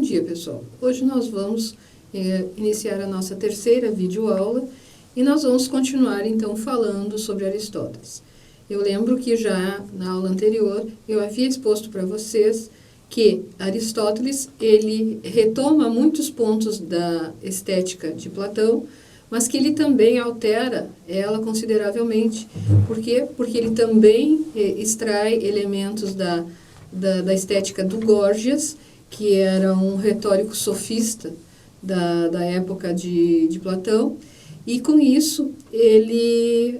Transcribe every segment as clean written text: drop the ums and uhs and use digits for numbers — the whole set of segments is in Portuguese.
dia, pessoal. Hoje nós vamos iniciar a nossa terceira videoaula e nós vamos continuar, então, falando sobre Aristóteles. Eu lembro que já na aula anterior eu havia exposto para vocês que Aristóteles, ele retoma muitos pontos da estética de Platão, mas que ele também altera ela consideravelmente. Por quê? Porque ele também extrai elementos da estética do Górgias, que era um retórico sofista da época de Platão, e com isso ele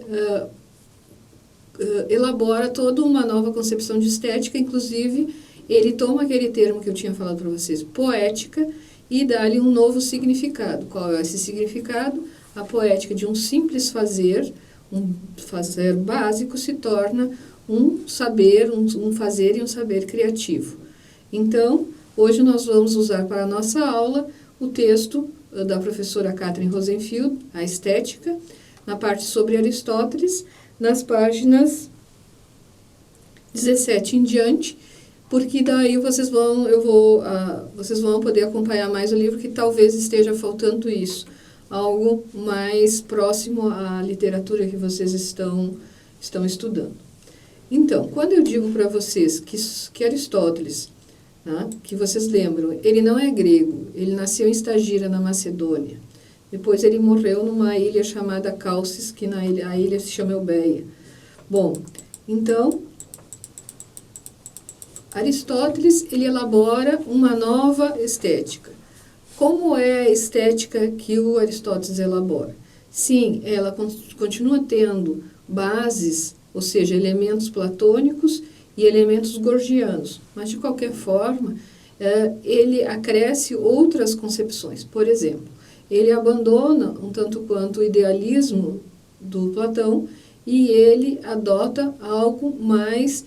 elabora toda uma nova concepção de estética. Inclusive ele toma aquele termo que eu tinha falado para vocês, poética, e dá-lhe um novo significado. Qual é esse significado? A poética de um simples fazer, um fazer básico, se torna um saber, um fazer e um saber criativo. Então, hoje nós vamos usar para a nossa aula o texto da professora Katrin Rosenfield, A Estética, na parte sobre Aristóteles, nas páginas 17 em diante, porque daí vocês vão poder acompanhar mais o livro, que talvez esteja faltando isso, algo mais próximo à literatura que vocês estão estudando. Então, quando eu digo para vocês que Aristóteles, que vocês lembram, ele não é grego, ele nasceu em Estagira, na Macedônia. Depois ele morreu numa ilha chamada Calcis, que a ilha se chama Eubeia. Bom, então, Aristóteles, ele elabora uma nova estética. Como é a estética que o Aristóteles elabora? Sim, ela continua tendo bases, ou seja, elementos platônicos e elementos gorgianos, mas de qualquer forma, ele acresce outras concepções. Por exemplo, ele abandona um tanto quanto o idealismo do Platão e ele adota algo mais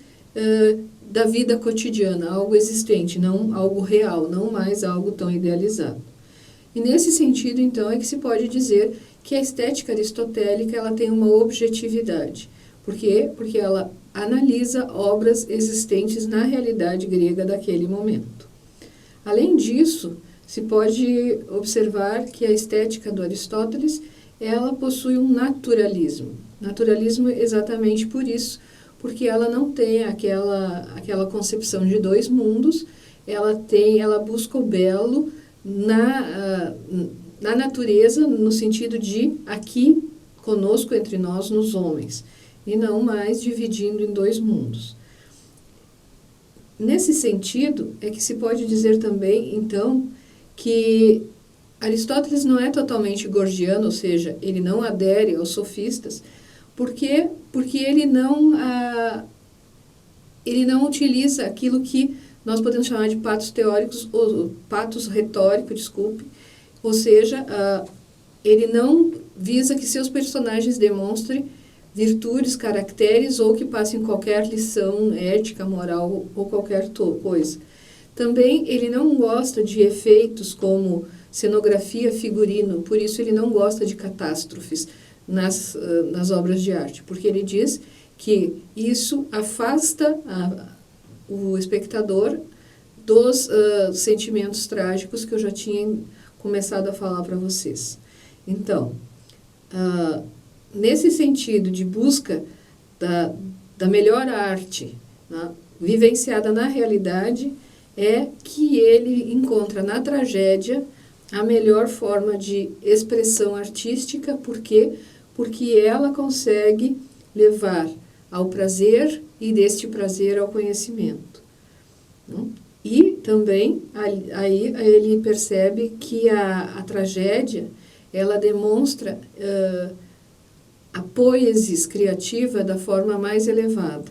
da vida cotidiana, algo existente, não algo real, não mais algo tão idealizado. E nesse sentido, então, é que se pode dizer que a estética aristotélica ela tem uma objetividade. Por quê? Porque ela analisa obras existentes na realidade grega daquele momento. Além disso, se pode observar que a estética do Aristóteles, ela possui um naturalismo. Naturalismo exatamente por isso, porque ela não tem aquela concepção de dois mundos, ela busca o belo na natureza, no sentido de aqui conosco, entre nós, nos homens, e não mais dividindo em dois mundos. Nesse sentido, é que se pode dizer também, então, que Aristóteles não é totalmente gorgiano, ou seja, ele não adere aos sofistas. Por quê? Porque ele não utiliza aquilo que nós podemos chamar de patos teóricos, ou patos retórico, desculpe, ou seja, ele não visa que seus personagens demonstrem virtudes, caracteres ou que passem qualquer lição ética, moral ou qualquer coisa. Também ele não gosta de efeitos como cenografia, figurino, por isso ele não gosta de catástrofes nas obras de arte, porque ele diz que isso afasta o espectador dos sentimentos trágicos que eu já tinha começado a falar para vocês. Então, nesse sentido de busca da melhor arte, vivenciada na realidade, é que ele encontra na tragédia a melhor forma de expressão artística. Por quê? Porque ela consegue levar ao prazer e deste prazer ao conhecimento. E também aí ele percebe que a tragédia ela demonstra a poesis criativa da forma mais elevada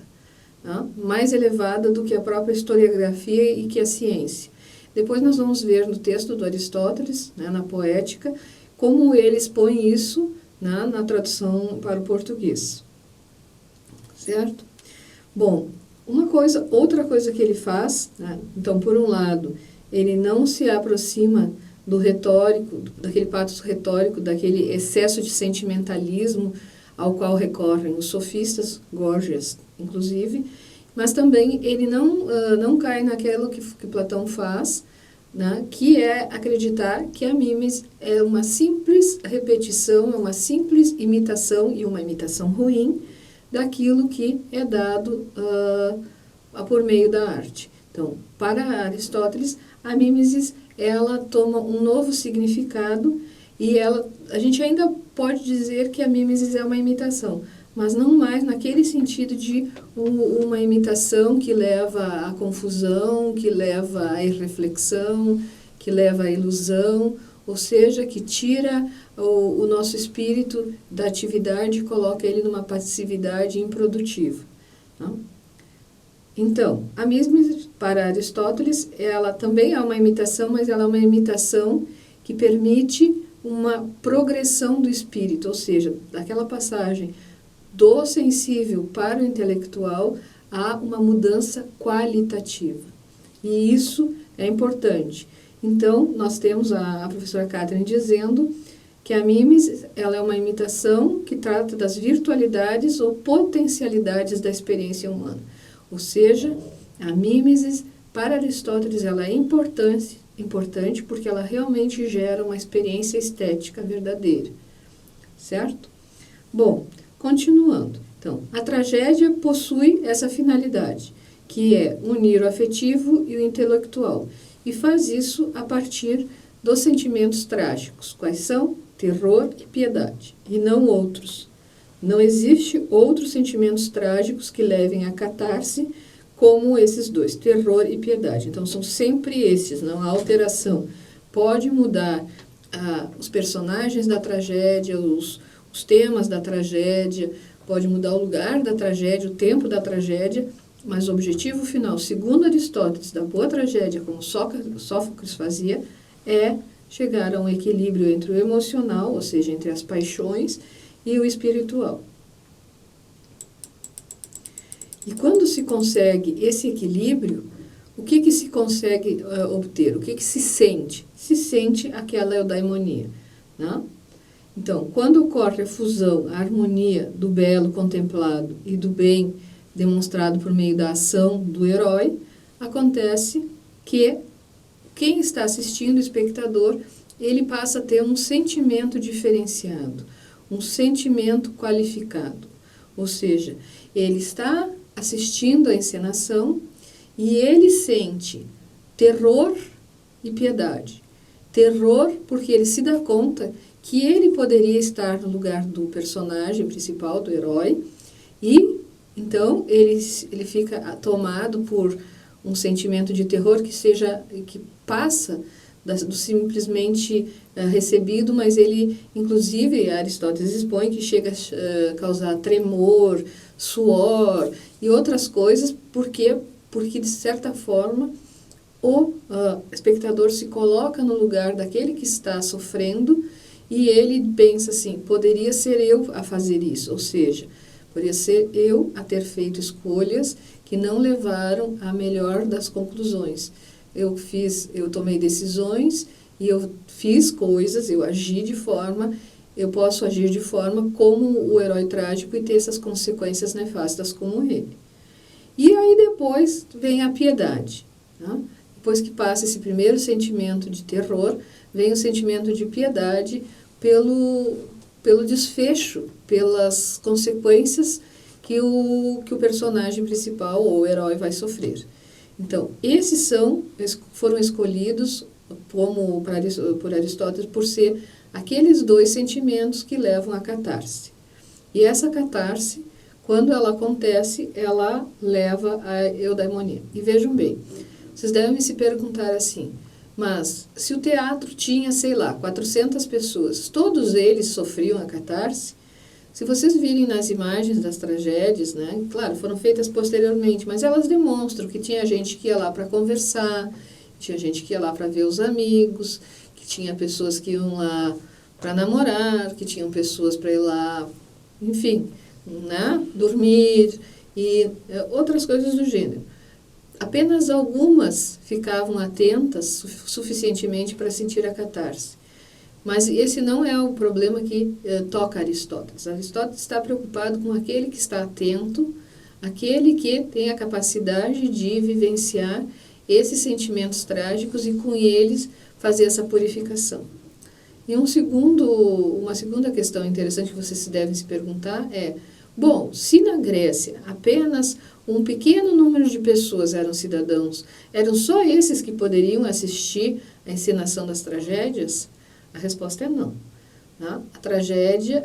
do que a própria historiografia e que a ciência. Depois nós vamos ver no texto do Aristóteles, na Poética, como ele expõe isso na tradução para o português. Certo? Bom, outra coisa que ele faz, então, por um lado, ele não se aproxima do retórico, daquele patos retórico, daquele excesso de sentimentalismo ao qual recorrem os sofistas, Górgias, inclusive, mas também ele não cai naquilo que Platão faz, né, que é acreditar que a mímese é uma simples repetição, é uma simples imitação, e uma imitação ruim, daquilo que é dado por meio da arte. Então, para Aristóteles, a mímesis, ela toma um novo significado, e a gente ainda pode dizer que a mímesis é uma imitação, mas não mais naquele sentido de uma imitação que leva à confusão, que leva à irreflexão, que leva à ilusão, ou seja, que tira o nosso espírito da atividade e coloca ele numa passividade improdutiva. Não? Então, a mímese, para Aristóteles, ela também é uma imitação, mas ela é uma imitação que permite uma progressão do espírito, ou seja, daquela passagem do sensível para o intelectual, há uma mudança qualitativa. E isso é importante. Então, nós temos a professora Catherine dizendo que a mímese, ela é uma imitação que trata das virtualidades ou potencialidades da experiência humana. Ou seja, a mímese, para Aristóteles, ela é importante porque ela realmente gera uma experiência estética verdadeira. Certo? Bom, continuando. Então, a tragédia possui essa finalidade, que é unir o afetivo e o intelectual, e faz isso a partir dos sentimentos trágicos. Quais são? Terror e piedade, e não outros. Não existe outros sentimentos trágicos que levem à catarse como esses dois, terror e piedade. Então, são sempre esses, não há alteração. Pode mudar os personagens da tragédia, os temas da tragédia, pode mudar o lugar da tragédia, o tempo da tragédia, mas o objetivo final, segundo Aristóteles, da boa tragédia, como Sófocles fazia, é chegar a um equilíbrio entre o emocional, ou seja, entre as paixões, e o espiritual. E quando se consegue esse equilíbrio, o que se consegue obter? O que se sente? Se sente aquela eudaimonia, né? Então, quando ocorre a fusão, a harmonia do belo contemplado e do bem demonstrado por meio da ação do herói, acontece que quem está assistindo, o espectador, ele passa a ter um sentimento diferenciado, um sentimento qualificado. Ou seja, ele está assistindo a encenação e ele sente terror e piedade. Terror porque ele se dá conta que ele poderia estar no lugar do personagem principal, do herói, e então ele fica tomado por um sentimento de terror que passa do simplesmente recebido, mas ele, inclusive, Aristóteles expõe que chega a causar tremor, suor e outras coisas, porque de certa forma o espectador se coloca no lugar daquele que está sofrendo e ele pensa assim, poderia ser eu a fazer isso, ou seja, poderia ser eu a ter feito escolhas que não levaram à melhor das conclusões. Eu tomei decisões e eu fiz coisas, eu posso agir de forma como o herói trágico e ter essas consequências nefastas como ele. E aí depois vem a piedade, tá? Depois que passa esse primeiro sentimento de terror, vem o sentimento de piedade pelo desfecho, pelas consequências que o personagem principal ou o herói vai sofrer. Então, esses foram escolhidos por Aristóteles por ser aqueles dois sentimentos que levam à catarse. E essa catarse, quando ela acontece, ela leva à eudaimonia. E vejam bem, vocês devem se perguntar assim, mas se o teatro tinha, 400 pessoas, todos eles sofriam a catarse? Se vocês virem nas imagens das tragédias, né, claro, foram feitas posteriormente, mas elas demonstram que tinha gente que ia lá para conversar, tinha gente que ia lá para ver os amigos, que tinha pessoas que iam lá para namorar, que tinham pessoas para ir lá, enfim, né, dormir e outras coisas do gênero. Apenas algumas ficavam atentas suficientemente para sentir a catarse. Mas esse não é o problema que toca Aristóteles. Aristóteles está preocupado com aquele que está atento, aquele que tem a capacidade de vivenciar esses sentimentos trágicos e com eles fazer essa purificação. E uma segunda questão interessante que vocês devem se perguntar é, bom, se na Grécia apenas um pequeno número de pessoas eram cidadãos, eram só esses que poderiam assistir à encenação das tragédias? A resposta é não. Tá? A tragédia,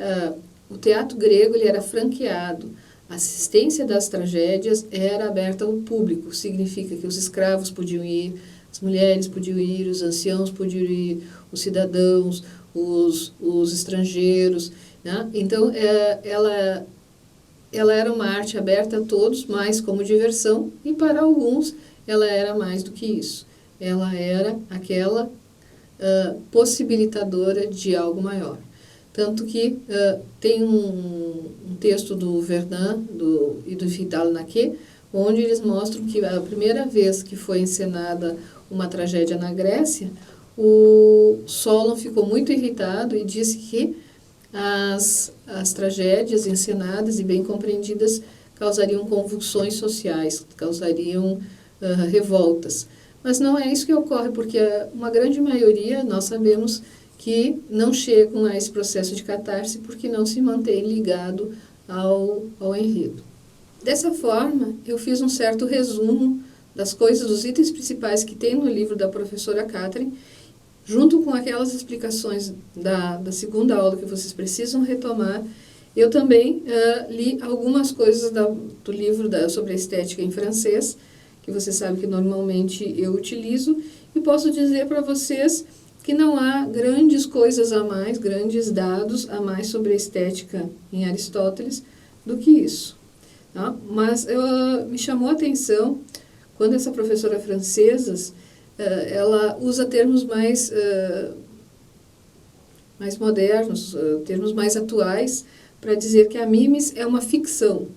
o teatro grego ele era franqueado. A assistência das tragédias era aberta ao público, significa que os escravos podiam ir, as mulheres podiam ir, os anciãos podiam ir, os cidadãos, os estrangeiros. Né? Então, ela era uma arte aberta a todos, mas como diversão, e para alguns ela era mais do que isso. Ela era aquela possibilitadora de algo maior. Tanto que tem um texto do Verdun e do Vidal-Naquet, onde eles mostram que a primeira vez que foi encenada uma tragédia na Grécia, o Solon ficou muito irritado e disse que as tragédias encenadas e bem compreendidas causariam convulsões sociais, causariam revoltas. Mas não é isso que ocorre, porque uma grande maioria, nós sabemos que não chegam a esse processo de catarse porque não se mantém ligado ao enredo. Dessa forma, eu fiz um certo resumo das coisas, dos itens principais que tem no livro da professora Catherine, junto com aquelas explicações da segunda aula que vocês precisam retomar. Eu também li algumas coisas do livro sobre a estética em francês, que você sabe que normalmente eu utilizo, e posso dizer para vocês que não há grandes coisas a mais, grandes dados a mais sobre a estética em Aristóteles do que isso. Tá? Mas me chamou a atenção quando essa professora francesa, ela usa termos mais modernos, termos mais atuais, para dizer que a mimes é uma ficção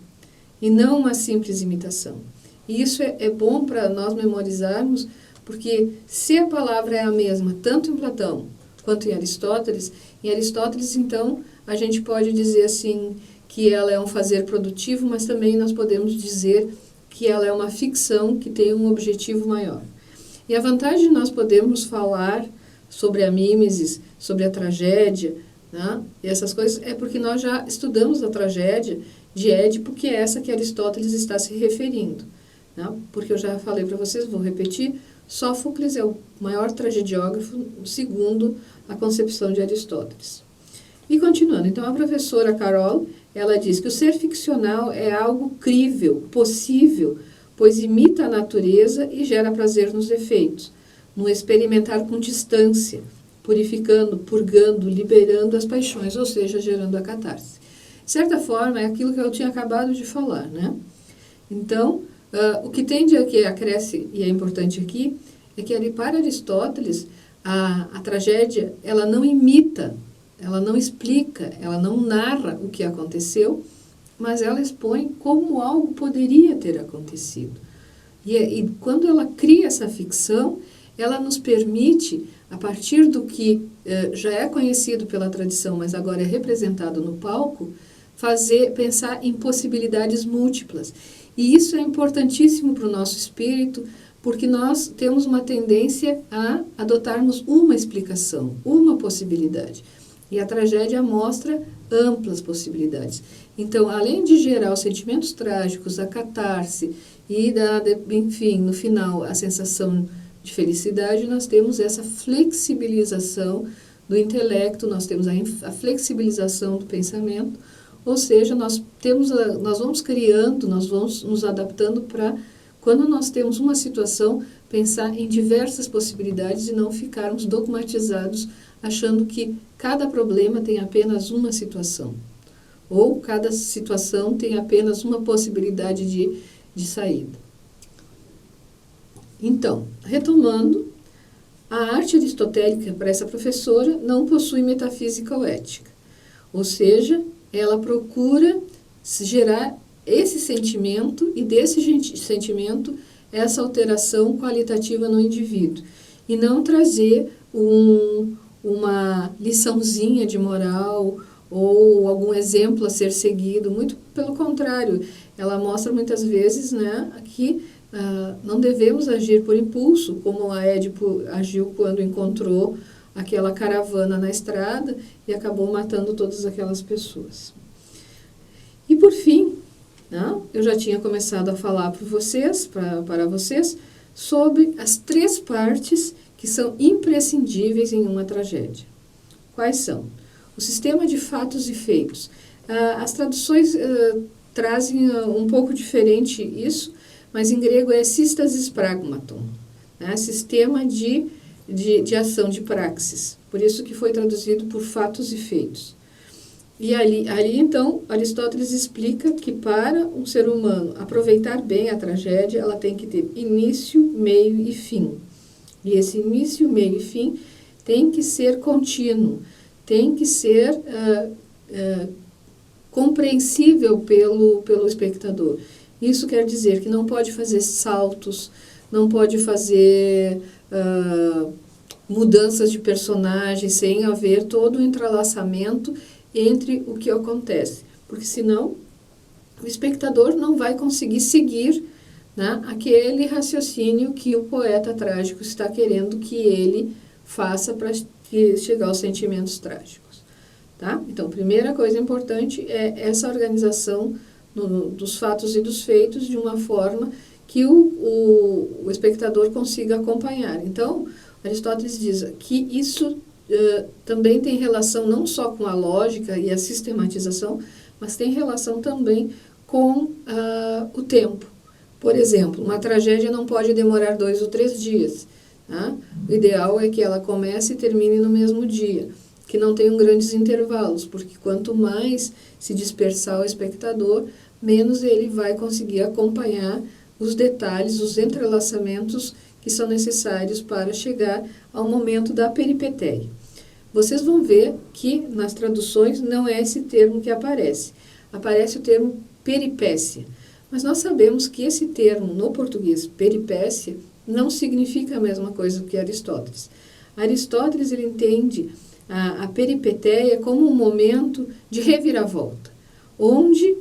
e não uma simples imitação. E isso é bom para nós memorizarmos, porque se a palavra é a mesma, tanto em Platão quanto em Aristóteles, então, a gente pode dizer assim que ela é um fazer produtivo, mas também nós podemos dizer que ela é uma ficção que tem um objetivo maior. E a vantagem de nós podermos falar sobre a mimesis, sobre a tragédia, né, e essas coisas, é porque nós já estudamos a tragédia de Édipo, que é essa que Aristóteles está se referindo. Né, porque eu já falei para vocês, vou repetir, Sófocles é o maior tragediógrafo segundo a concepção de Aristóteles. E continuando, então a professora Carol, ela diz que o ser ficcional é algo crível, possível, pois imita a natureza e gera prazer nos efeitos, no experimentar com distância, purificando, purgando, liberando as paixões, ou seja, gerando a catarse. De certa forma, é aquilo que eu tinha acabado de falar, né? Então, o que tem que acresce, e é importante aqui, é que para Aristóteles, a tragédia, ela não imita, ela não explica, ela não narra o que aconteceu, mas ela expõe como algo poderia ter acontecido. E quando ela cria essa ficção, ela nos permite, a partir do que já é conhecido pela tradição, mas agora é representado no palco, pensar em possibilidades múltiplas. E isso é importantíssimo para o nosso espírito, porque nós temos uma tendência a adotarmos uma explicação, uma possibilidade. E a tragédia mostra amplas possibilidades. Então, além de gerar os sentimentos trágicos, a catarse e, enfim, no final, a sensação de felicidade, nós temos essa flexibilização do intelecto, nós temos a flexibilização do pensamento, ou seja, nós vamos criando, nós vamos nos adaptando para, quando nós temos uma situação, pensar em diversas possibilidades e não ficarmos dogmatizados achando que cada problema tem apenas uma situação, ou cada situação tem apenas uma possibilidade de saída. Então, retomando, a arte aristotélica para essa professora não possui metafísica ou ética, ou seja, ela procura gerar esse sentimento e desse sentimento essa alteração qualitativa no indivíduo e não trazer uma liçãozinha de moral ou algum exemplo a ser seguido, muito pelo contrário, ela mostra muitas vezes, né, que não devemos agir por impulso, como a Édipo agiu quando encontrou aquela caravana na estrada e acabou matando todas aquelas pessoas. E por fim, né, eu já tinha começado a falar para vocês sobre as 3 partes que são imprescindíveis em uma tragédia. Quais são? O sistema de fatos e feitos. As traduções trazem um pouco diferente isso, mas em grego é sístasis pragmaton, né? Sistema de ação, de praxis. Por isso que foi traduzido por fatos e feitos. E ali então, Aristóteles explica que para um ser humano aproveitar bem a tragédia, ela tem que ter início, meio e fim. E esse início, meio e fim tem que ser contínuo, tem que ser compreensível pelo espectador. Isso quer dizer que não pode fazer saltos, não pode fazer mudanças de personagem sem haver todo o entrelaçamento entre o que acontece, porque senão o espectador não vai conseguir seguir, né, aquele raciocínio que o poeta trágico está querendo que ele faça para chegar aos sentimentos trágicos. Tá? Então, a primeira coisa importante é essa organização dos fatos e dos feitos de uma forma que o espectador consiga acompanhar. Então, Aristóteles diz que isso também tem relação não só com a lógica e a sistematização, mas tem relação também com o tempo. Por exemplo, uma tragédia não pode demorar 2 ou 3 dias. Tá? O ideal é que ela comece e termine no mesmo dia, que não tenham grandes intervalos, porque quanto mais se dispersar o espectador, menos ele vai conseguir acompanhar os detalhes, os entrelaçamentos que são necessários para chegar ao momento da peripeteia. Vocês vão ver que nas traduções não é esse termo que aparece. Aparece o termo peripécia. Mas nós sabemos que esse termo no português, peripécia, não significa a mesma coisa que Aristóteles. Aristóteles ele entende a peripeteia como um momento de reviravolta, onde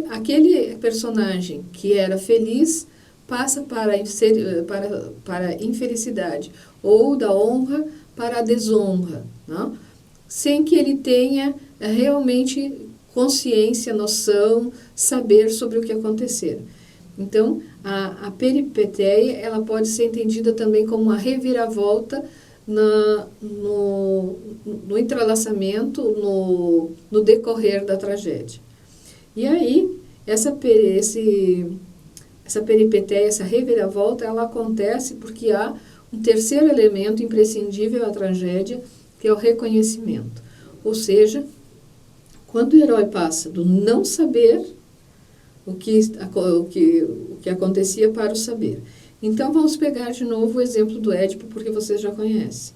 aquele personagem que era feliz passa para a infelicidade, ou da honra para a desonra, não? Sem que ele tenha realmente consciência, noção, saber sobre o que aconteceu. Então, a peripeteia ela pode ser entendida também como uma reviravolta no entrelaçamento, no decorrer da tragédia. E aí, essa peripeteia, essa reviravolta, ela acontece porque há um terceiro elemento imprescindível à tragédia, que é o reconhecimento. Ou seja, quando o herói passa do não saber o que acontecia para o saber. Então, vamos pegar de novo o exemplo do Édipo, porque vocês já conhecem.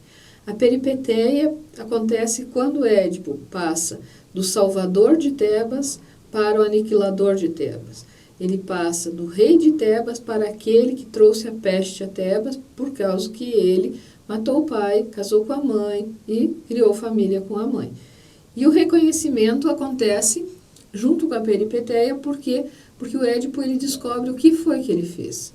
A peripeteia acontece quando o Édipo passa do salvador de Tebas para o aniquilador de Tebas. Ele passa do rei de Tebas para aquele que trouxe a peste a Tebas, por causa que ele matou o pai, casou com a mãe e criou família com a mãe. E o reconhecimento acontece junto com a peripeteia, porque o Édipo ele descobre o que foi que ele fez.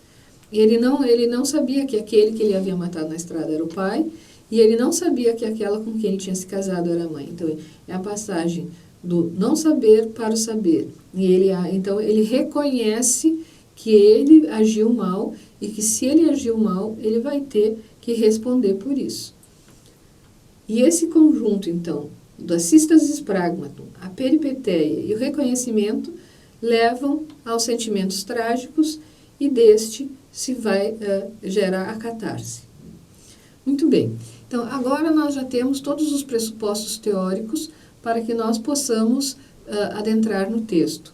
Ele não sabia que aquele que ele havia matado na estrada era o pai, e ele não sabia que aquela com quem ele tinha se casado era a mãe. Então, é a passagem do não saber para o saber. E então, ele reconhece que ele agiu mal, e que se ele agiu mal, ele vai ter que responder por isso. E esse conjunto, então, da sístasis pragmaton, a peripeteia e o reconhecimento levam aos sentimentos trágicos, e deste se vai gerar a catarse. Muito bem. Então, agora nós já temos todos os pressupostos teóricos para que nós possamos adentrar no texto.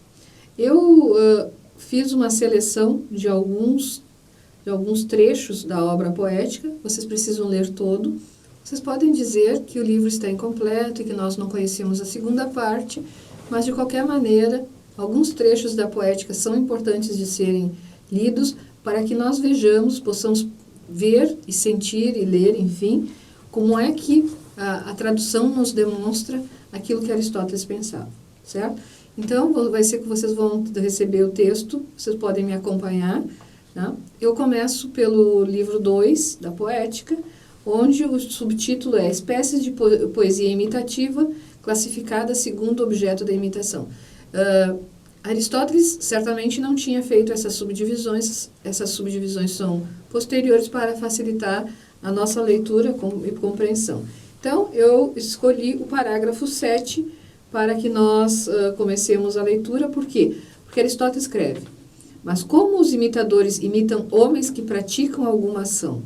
Eu fiz uma seleção de alguns trechos da obra poética, vocês precisam ler todo. Vocês podem dizer que o livro está incompleto e que nós não conhecemos a segunda parte, mas de qualquer maneira, alguns trechos da poética são importantes de serem lidos para que nós vejamos, possamos ver e sentir e ler, enfim, como é que a tradução nos demonstra aquilo que Aristóteles pensava, certo? Então, vai ser que vocês vão receber o texto, vocês podem me acompanhar Tá? Eu começo pelo livro 2 da Poética, onde o subtítulo é Espécies de Poesia Imitativa, classificada segundo o objeto da imitação. Aristóteles certamente não tinha feito essas subdivisões são posteriores para facilitar a nossa leitura e compreensão. Então, eu escolhi o parágrafo 7 para que nós comecemos a leitura. Por quê? Porque Aristóteles escreve: mas como os imitadores imitam homens que praticam alguma ação?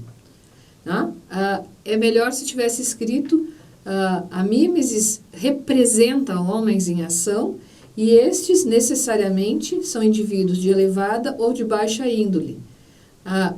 É melhor se tivesse escrito a mímesis representa homens em ação e estes necessariamente são indivíduos de elevada ou de baixa índole,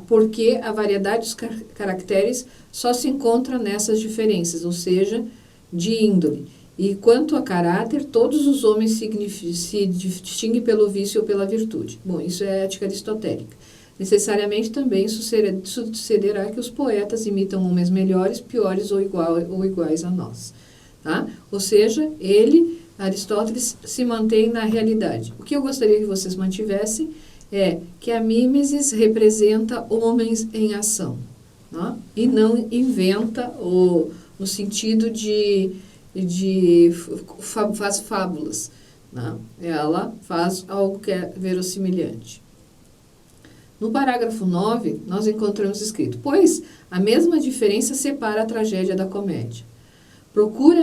porque a variedade dos caracteres só se encontra nessas diferenças, ou seja, de índole. E quanto a caráter, todos os homens se distinguem pelo vício ou pela virtude. Bom, isso é ética aristotélica. Necessariamente também sucederá que os poetas imitam homens melhores, piores ou iguais a nós. Tá? Ou seja, Aristóteles, se mantém na realidade. O que eu gostaria que vocês mantivessem é que a mímesis representa homens em ação, né? E não inventa no sentido faz fábulas, né? Ela faz algo que é verossimilhante. No parágrafo 9, nós encontramos escrito: pois a mesma diferença separa a tragédia da comédia. Procura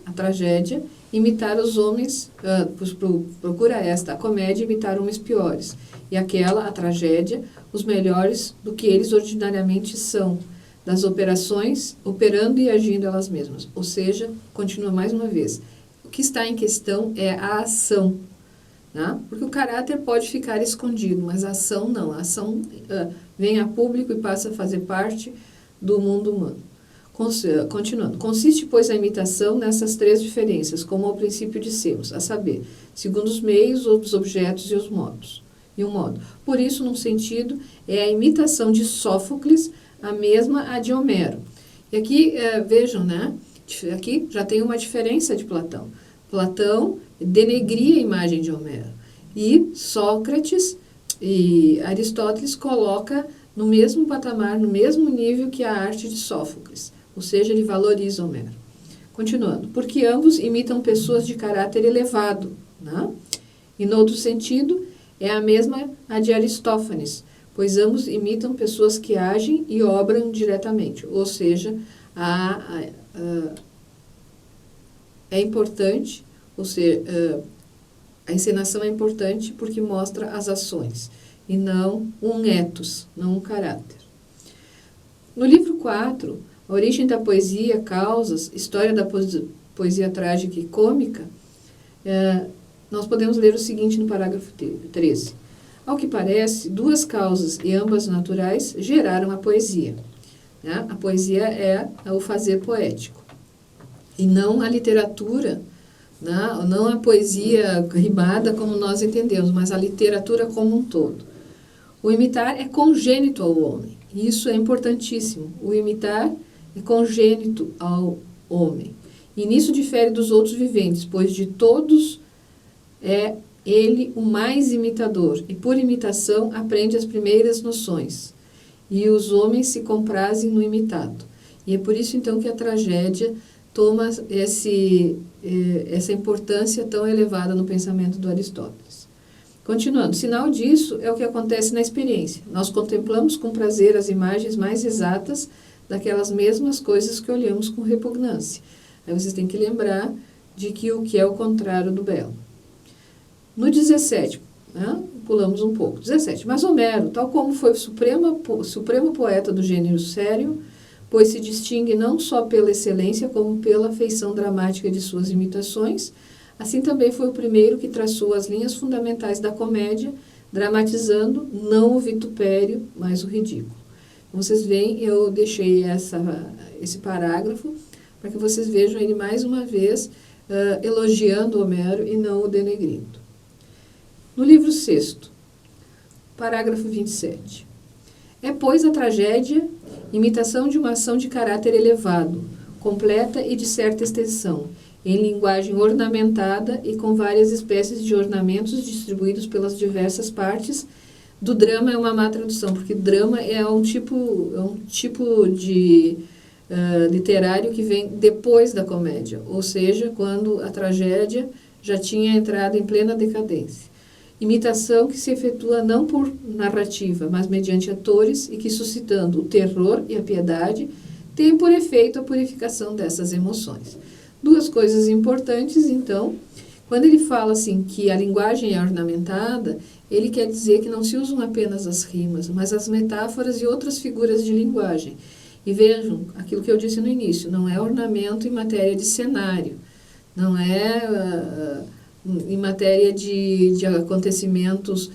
a tragédia, imitar os homens, a comédia, imitar homens piores, e aquela, a tragédia, os melhores do que eles ordinariamente são, das operações, operando e agindo elas mesmas. Ou seja, continua mais uma vez, o que está em questão é a ação, né? Porque o caráter pode ficar escondido, mas a ação não. A ação vem a público e passa a fazer parte do mundo humano. Continuando, consiste, pois, a imitação nessas três diferenças, como ao princípio dissemos, a saber, segundo os meios, os objetos e os modos. Por isso, num sentido, é a imitação de Sófocles a mesma a de Homero. E aqui, vejam, né? Aqui já tem uma diferença de Platão. Platão denegria a imagem de Homero. E Sócrates e Aristóteles coloca no mesmo patamar, no mesmo nível que a arte de Sófocles. Ou seja, ele valoriza Homero. Continuando, porque ambos imitam pessoas de caráter elevado, né? E no outro sentido, é a mesma a de Aristófanes, pois ambos imitam pessoas que agem e obram diretamente. Ou seja, é importante, ou seja, a encenação é importante porque mostra as ações, e não um ethos, não um caráter. No livro 4, A Origem da Poesia, Causas, História da Poesia Trágica e Cômica, nós podemos ler o seguinte no parágrafo 13. Ao que parece, duas causas, e ambas naturais, geraram a poesia. Né? A poesia é o fazer poético, e não a literatura, não a poesia rimada como nós entendemos, mas a literatura como um todo. O imitar é congênito ao homem, e isso é importantíssimo. O imitar é congênito ao homem, e nisso difere dos outros viventes, pois de todos é ele o mais imitador, e por imitação aprende as primeiras noções, e os homens se comprazem no imitado. E é por isso então que a tragédia toma essa importância tão elevada no pensamento do Aristóteles. Continuando, sinal disso é o que acontece na experiência. Nós contemplamos com prazer as imagens mais exatas daquelas mesmas coisas que olhamos com repugnância. Aí vocês têm que lembrar de que o que é o contrário do belo. No 17, né, pulamos um pouco. 17. Mas Homero, tal como foi o supremo poeta do gênero sério, pois se distingue não só pela excelência, como pela feição dramática de suas imitações, assim também foi o primeiro que traçou as linhas fundamentais da comédia, dramatizando não o vitupério, mas o ridículo. Vocês veem, eu deixei esse parágrafo para que vocês vejam ele mais uma vez elogiando Homero e não o denegrindo. No livro 6º, parágrafo 27. É, pois, a tragédia, imitação de uma ação de caráter elevado, completa e de certa extensão, em linguagem ornamentada e com várias espécies de ornamentos distribuídos pelas diversas partes do drama é uma má tradução, porque drama é um tipo de literário que vem depois da comédia, ou seja, quando a tragédia já tinha entrado em plena decadência. Imitação que se efetua não por narrativa, mas mediante atores e que, suscitando o terror e a piedade, tem por efeito a purificação dessas emoções. Duas coisas importantes, então. Quando ele fala assim que a linguagem é ornamentada, ele quer dizer que não se usam apenas as rimas, mas as metáforas e outras figuras de linguagem. E vejam, aquilo que eu disse no início, não é ornamento em matéria de cenário, não é em matéria de acontecimentos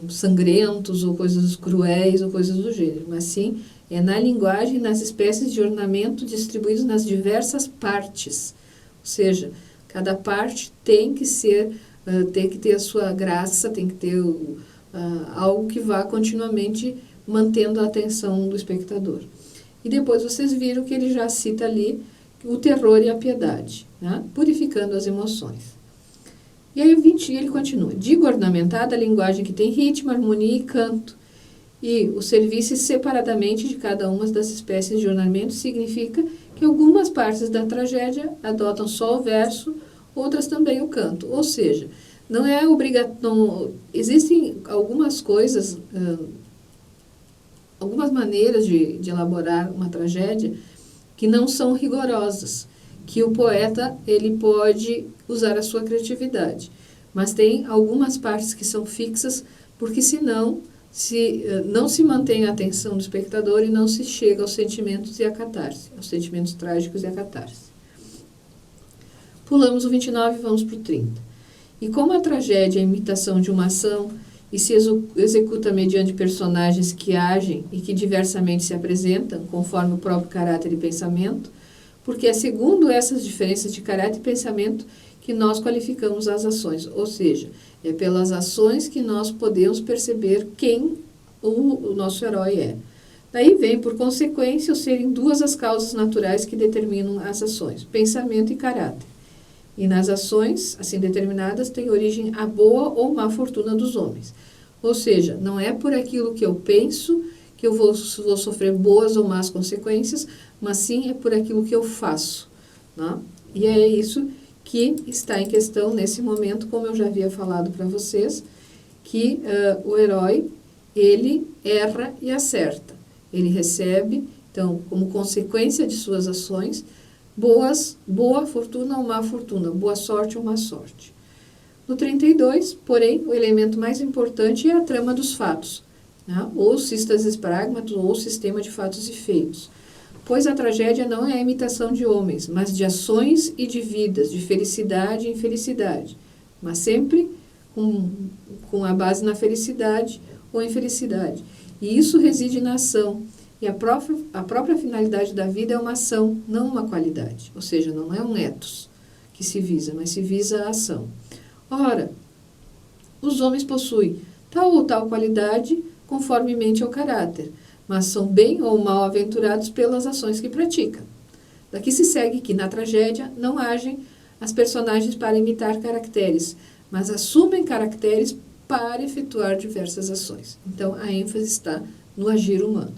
sangrentos ou coisas cruéis ou coisas do gênero, mas sim é na linguagem, nas espécies de ornamento distribuídos nas diversas partes. Ou seja, cada parte tem que ter a sua graça, tem que ter algo que vá continuamente mantendo a atenção do espectador. E depois vocês viram que ele já cita ali o terror e a piedade, né? Purificando as emoções. E aí ele continua. Digo ornamentada a linguagem que tem ritmo, harmonia e canto. E o serviço separadamente de cada uma das espécies de ornamento significa que algumas partes da tragédia adotam só o verso, outras também o canto. Ou seja, não é obrigatório. Existem algumas coisas, algumas maneiras de elaborar uma tragédia que não são rigorosas, que o poeta ele pode usar a sua criatividade. Mas tem algumas partes que são fixas, porque senão não se mantém a atenção do espectador e não se chega aos sentimentos e à catarse, aos sentimentos trágicos e à catarse. Pulamos o 29 e vamos para o 30. E como a tragédia é a imitação de uma ação e se executa mediante personagens que agem e que diversamente se apresentam, conforme o próprio caráter e pensamento, porque é segundo essas diferenças de caráter e pensamento que nós qualificamos as ações, ou seja, é pelas ações que nós podemos perceber quem o nosso herói é. Daí vem, por consequência, serem duas as causas naturais que determinam as ações, pensamento e caráter. E nas ações, assim determinadas, tem origem a boa ou má fortuna dos homens. Ou seja, não é por aquilo que eu penso que eu vou sofrer boas ou más consequências, mas sim é por aquilo que eu faço, né? E é isso que está em questão nesse momento, como eu já havia falado para vocês, que o herói, ele erra e acerta. Ele recebe, então, como consequência de suas ações, boa fortuna ou má fortuna, boa sorte ou má sorte. No 32, porém, o elemento mais importante é a trama dos fatos, né? Ou sístasis pragmatos, ou sistema de fatos e feitos. Pois a tragédia não é a imitação de homens, mas de ações e de vidas, de felicidade e infelicidade, mas sempre com a base na felicidade ou infelicidade. E isso reside na ação. E a própria finalidade da vida é uma ação, não uma qualidade. Ou seja, não é um ethos que se visa, mas se visa a ação. Ora, os homens possuem tal ou tal qualidade conformemente ao caráter, mas são bem ou mal aventurados pelas ações que praticam. Daqui se segue que, na tragédia, não agem as personagens para imitar caracteres, mas assumem caracteres para efetuar diversas ações. Então, a ênfase está no agir humano.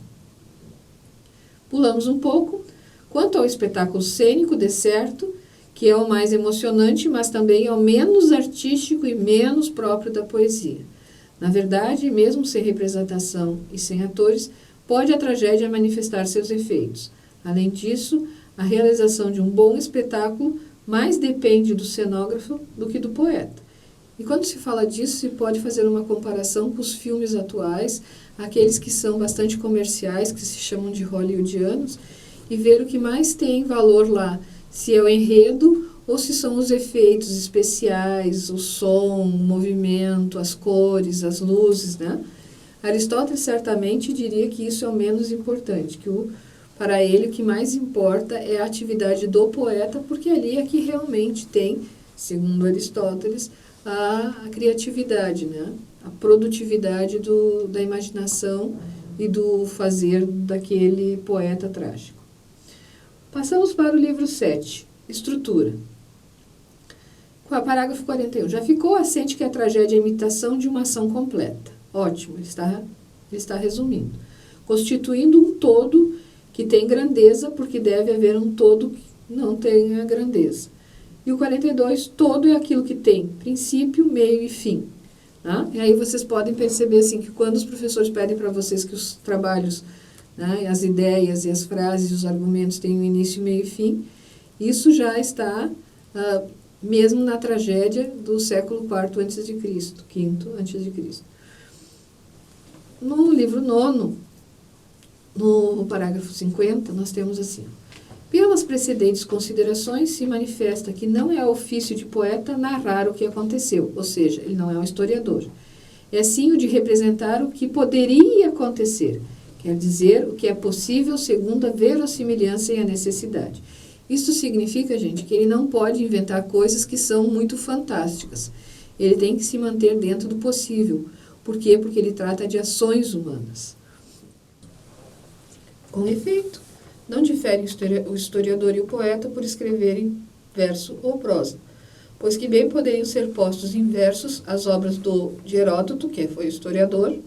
Pulamos um pouco. Quanto ao espetáculo cênico, de certo, que é o mais emocionante, mas também é o menos artístico e menos próprio da poesia. Na verdade, mesmo sem representação e sem atores, pode a tragédia manifestar seus efeitos. Além disso, a realização de um bom espetáculo mais depende do cenógrafo do que do poeta. E quando se fala disso, se pode fazer uma comparação com os filmes atuais, aqueles que são bastante comerciais, que se chamam de hollywoodianos, e ver o que mais tem valor lá, se é o enredo ou se são os efeitos especiais, o som, o movimento, as cores, as luzes, né? Aristóteles certamente diria que isso é o menos importante, que para ele o que mais importa é a atividade do poeta, porque ali é que realmente tem, segundo Aristóteles, a criatividade, né? A produtividade da imaginação e do fazer daquele poeta trágico. Passamos para o livro 7, Estrutura. Com o parágrafo 41. Já ficou assente que a tragédia é a imitação de uma ação completa. Ótimo, ele está resumindo. Constituindo um todo que tem grandeza, porque deve haver um todo que não tenha grandeza. E o 42, todo é aquilo que tem princípio, meio e fim. Tá? E aí vocês podem perceber assim, que quando os professores pedem para vocês que os trabalhos, né, as ideias e as frases e os argumentos tenham início, meio e fim, isso já está mesmo na tragédia do século IV a.C., V a.C. No livro 9, no parágrafo 50, nós temos assim: pelas precedentes considerações se manifesta que não é ofício de poeta narrar o que aconteceu, ou seja, ele não é um historiador. É sim o de representar o que poderia acontecer, quer dizer, o que é possível segundo a verossimilhança e a necessidade. Isso significa, gente, que ele não pode inventar coisas que são muito fantásticas. Ele tem que se manter dentro do possível. Por quê? Porque ele trata de ações humanas. Com efeito, não diferem o historiador e o poeta por escreverem verso ou prosa, pois que bem poderiam ser postos em versos as obras de Heródoto, que foi historiador,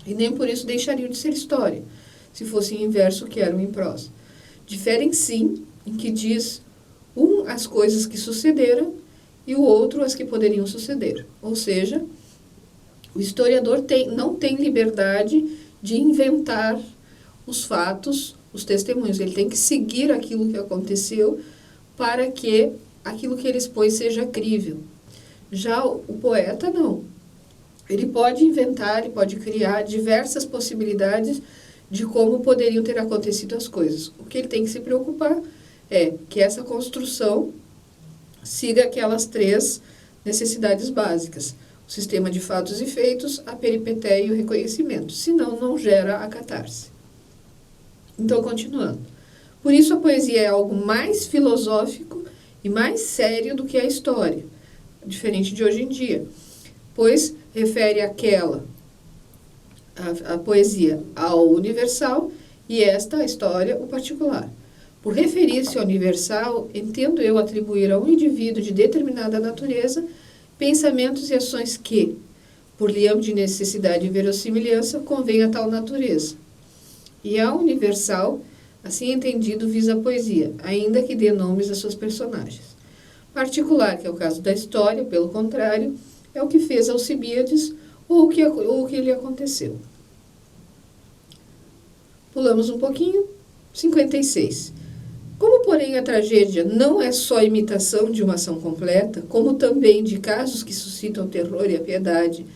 e nem por isso deixariam de ser história, se fossem em verso que eram em prosa. Diferem sim, em que diz as coisas que sucederam e o outro as que poderiam suceder. Ou seja, o historiador não tem liberdade de inventar os fatos, os testemunhos. Ele tem que seguir aquilo que aconteceu para que aquilo que ele expõe seja crível. Já o poeta, não. Ele pode inventar, ele pode criar diversas possibilidades de como poderiam ter acontecido as coisas. O que ele tem que se preocupar é que essa construção siga aquelas 3 necessidades básicas: o sistema de fatos e feitos, a peripeteia e o reconhecimento. Senão, não gera a catarse. Então, continuando. Por isso, a poesia é algo mais filosófico e mais sério do que a história, diferente de hoje em dia, pois refere a poesia ao universal e esta, a história, o particular. Por referir-se ao universal, entendo eu atribuir a um indivíduo de determinada natureza pensamentos e ações que, por liame de necessidade e verossimilhança, convém a tal natureza. E ao universal, assim entendido, visa a poesia, ainda que dê nomes às suas personagens. Particular, que é o caso da história, pelo contrário, é o que fez Alcibíades ou o que lhe aconteceu. Pulamos um pouquinho. 56. Como, porém, a tragédia não é só imitação de uma ação completa, como também de casos que suscitam o terror e a piedade,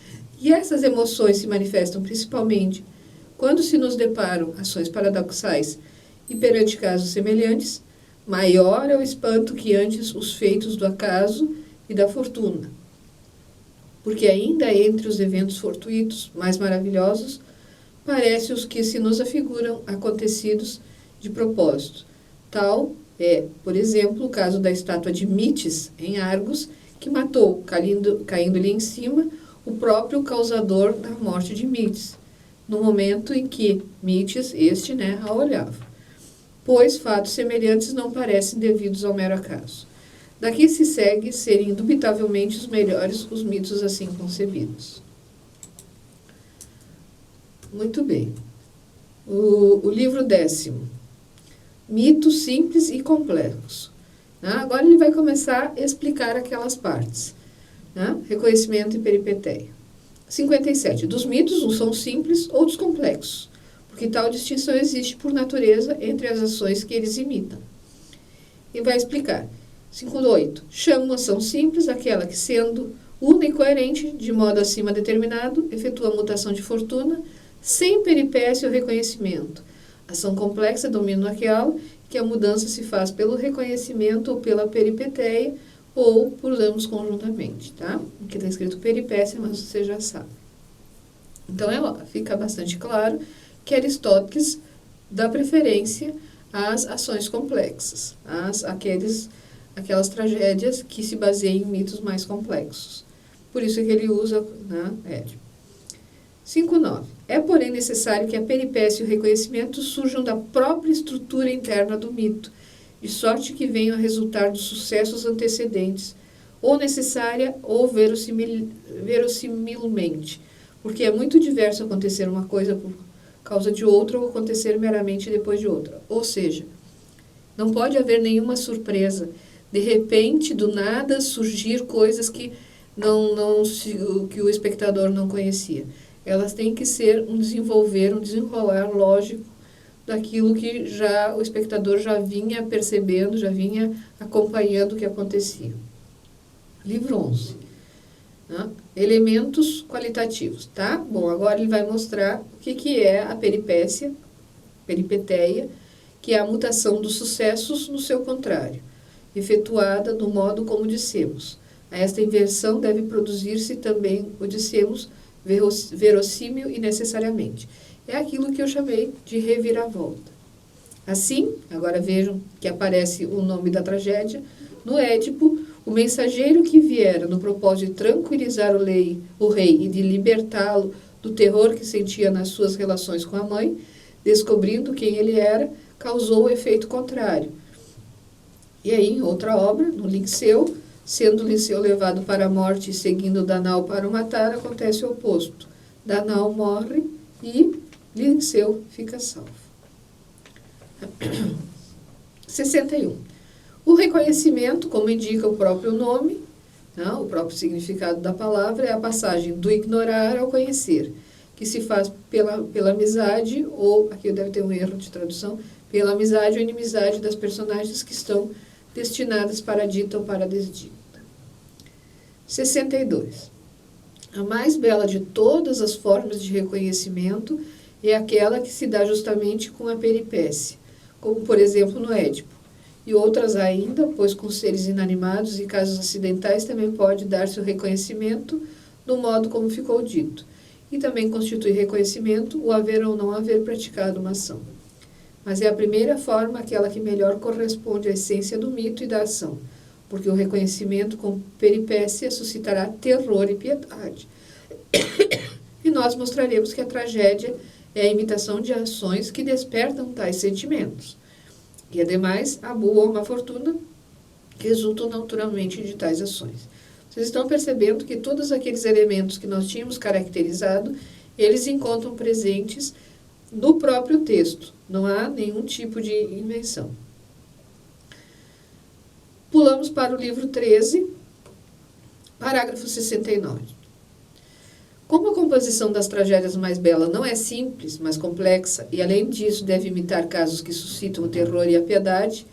e essas emoções se manifestam principalmente quando se nos deparam ações paradoxais e perante casos semelhantes, maior é o espanto que antes os feitos do acaso e da fortuna. Porque ainda entre os eventos fortuitos mais maravilhosos, parece os que se nos afiguram acontecidos de propósito. Tal é, por exemplo, o caso da estátua de Mítis, em Argos, que matou, caindo-lhe em cima, o próprio causador da morte de Mítis, no momento em que Mítis, a olhava. Pois fatos semelhantes não parecem devidos ao mero acaso. Daqui se segue serem indubitavelmente os melhores os mitos assim concebidos. Muito bem. O livro 10º. Mitos simples e complexos. Agora ele vai começar a explicar aquelas partes. Reconhecimento e peripeteia. 57. Dos mitos, uns são simples, outros complexos, porque tal distinção existe por natureza entre as ações que eles imitam. E vai explicar. 58. Chama ação simples aquela que, sendo una e coerente, de modo acima determinado, efetua a mutação de fortuna, sem peripécia ou reconhecimento. Ação complexa domina aquela que a mudança se faz pelo reconhecimento ou pela peripeteia, ou por ambos conjuntamente, tá? Aqui está escrito peripécia, mas você já sabe. Então, fica bastante claro que Aristóteles dá preferência às ações complexas, aquelas tragédias que se baseiam em mitos mais complexos. Por isso que ele usa, Hélio. 5.9. É, porém, necessário que a peripécia e o reconhecimento surjam da própria estrutura interna do mito, de sorte que venham a resultar dos sucessos antecedentes, ou necessária ou verossimilmente, porque é muito diverso acontecer uma coisa por causa de outra ou acontecer meramente depois de outra. Ou seja, não pode haver nenhuma surpresa. De repente, do nada, surgir coisas que que o espectador não conhecia. Elas têm que ser um desenrolar lógico daquilo que o espectador já vinha percebendo, já vinha acompanhando o que acontecia. Livro 11. Né? Elementos qualitativos, tá? Bom, agora ele vai mostrar o que é a peripeteia, que é a mutação dos sucessos no seu contrário, efetuada do modo como dissemos. A esta inversão deve produzir-se também, o dissemos, verossímil e necessariamente. É aquilo que eu chamei de reviravolta. Assim, agora vejam que aparece o nome da tragédia, no Édipo, o mensageiro que viera no propósito de tranquilizar o rei e de libertá-lo do terror que sentia nas suas relações com a mãe, descobrindo quem ele era, causou o efeito contrário. E aí, em outra obra, no Linceu, sendo Linceu levado para a morte e seguindo Danao para o matar, acontece o oposto. Danao morre e Linceu fica salvo. 61. O reconhecimento, como indica o próprio nome, o próprio significado da palavra, é a passagem do ignorar ao conhecer, que se faz pela amizade, ou, aqui deve ter um erro de tradução, pela amizade ou inimizade das personagens que estão destinadas para a dita ou para a desdita. 62. A mais bela de todas as formas de reconhecimento é aquela que se dá justamente com a peripécia, como, por exemplo, no Édipo. E outras ainda, pois com seres inanimados e casos acidentais também pode dar-se o reconhecimento do modo como ficou dito. E também constitui reconhecimento o haver ou não haver praticado uma ação. Mas é a primeira forma aquela que melhor corresponde à essência do mito e da ação, porque o reconhecimento com peripécia suscitará terror e piedade. E nós mostraremos que a tragédia é a imitação de ações que despertam tais sentimentos. E, ademais, a boa ou má fortuna resultam naturalmente de tais ações. Vocês estão percebendo que todos aqueles elementos que nós tínhamos caracterizado, eles encontram presentes no próprio texto. Não há nenhum tipo de invenção. Pulamos para o livro 13, parágrafo 69. Como a composição das tragédias mais belas não é simples, mas complexa, e além disso deve imitar casos que suscitam o terror e a piedade,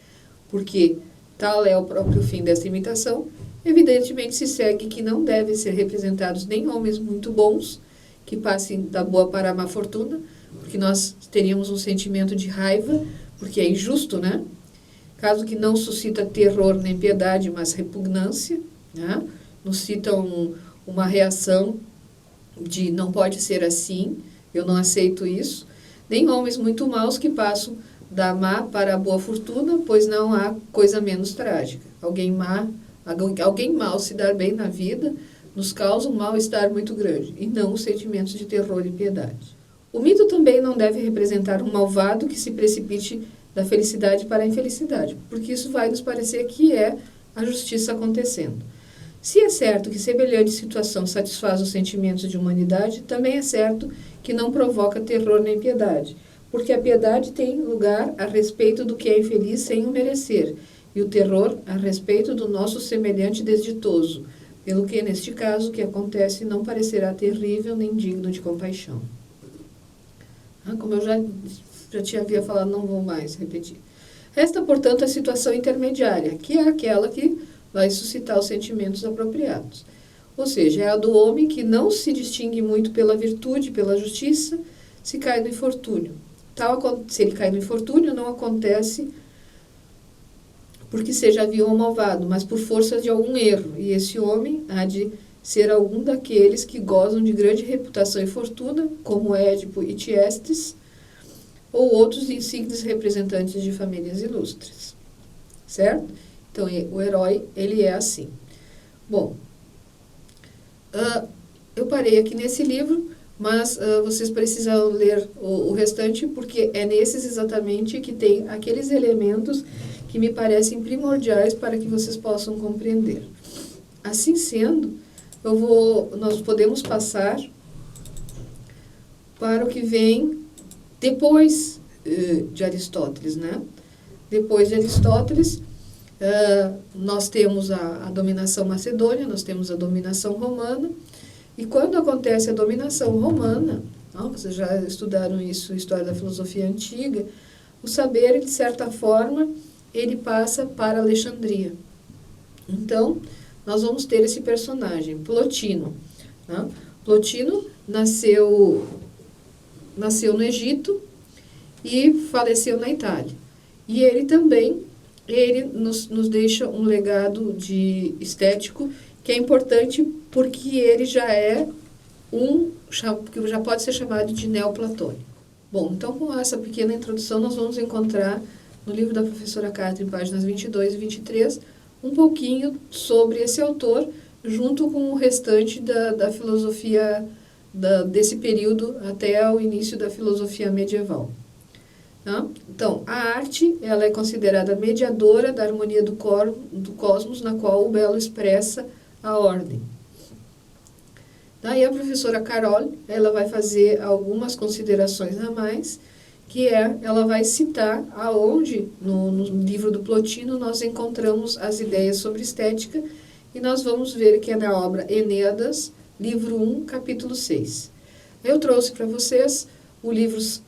porque tal é o próprio fim desta imitação, evidentemente se segue que não devem ser representados nem homens muito bons, que passem da boa para a má fortuna, porque nós teríamos um sentimento de raiva, porque é injusto, né? Caso que não suscita terror nem piedade, mas repugnância, né? Nos cita uma reação de não pode ser assim, eu não aceito isso, nem homens muito maus que passam da má para a boa fortuna, pois não há coisa menos trágica. Alguém mau se dar bem na vida nos causa um mal-estar muito grande, e não os sentimentos de terror e piedade. O mito também não deve representar um malvado que se precipite da felicidade para a infelicidade, porque isso vai nos parecer que é a justiça acontecendo. Se é certo que semelhante situação satisfaz os sentimentos de humanidade, também é certo que não provoca terror nem piedade, porque a piedade tem lugar a respeito do que é infeliz sem o merecer, e o terror a respeito do nosso semelhante desditoso, pelo que, neste caso, o que acontece não parecerá terrível nem digno de compaixão. Como eu já te havia falado, não vou mais repetir. Resta, portanto, a situação intermediária, que é aquela que vai suscitar os sentimentos apropriados. Ou seja, é a do homem que não se distingue muito pela virtude, pela justiça, se cai no infortúnio. Se ele cai no infortúnio, não acontece porque seja vil ou malvado, mas por força de algum erro. E esse homem há de ser algum daqueles que gozam de grande reputação e fortuna, como Édipo e Tiestes, ou outros insignes representantes de famílias ilustres. Certo? Então, o herói, ele é assim. Bom, eu parei aqui nesse livro, mas vocês precisam ler o restante, porque é nesses exatamente que tem aqueles elementos que me parecem primordiais para que vocês possam compreender. Assim sendo, nós podemos passar para o que vem depois de Aristóteles, né? Depois de Aristóteles, nós temos a dominação macedônia, nós temos a dominação romana, e quando acontece a dominação romana, vocês já estudaram isso, História da Filosofia Antiga, o saber, de certa forma, ele passa para Alexandria. Então, nós vamos ter esse personagem, Plotino. Né? Plotino nasceu no Egito e faleceu na Itália. E ele também, nos deixa um legado estético que é importante porque ele já é que já pode ser chamado de neoplatônico. Bom, então com essa pequena introdução nós vamos encontrar no livro da professora Catherine, páginas 22 e 23, um pouquinho sobre esse autor, junto com o restante da filosofia desse período até o início da filosofia medieval. Então, a arte ela é considerada mediadora da harmonia do cosmos, na qual o belo expressa a ordem. Daí a professora Carol, ela vai fazer algumas considerações a mais, ela vai citar aonde, no livro do Plotino, nós encontramos as ideias sobre estética, e nós vamos ver que é na obra Eneadas, livro 1, capítulo 6. Eu trouxe para vocês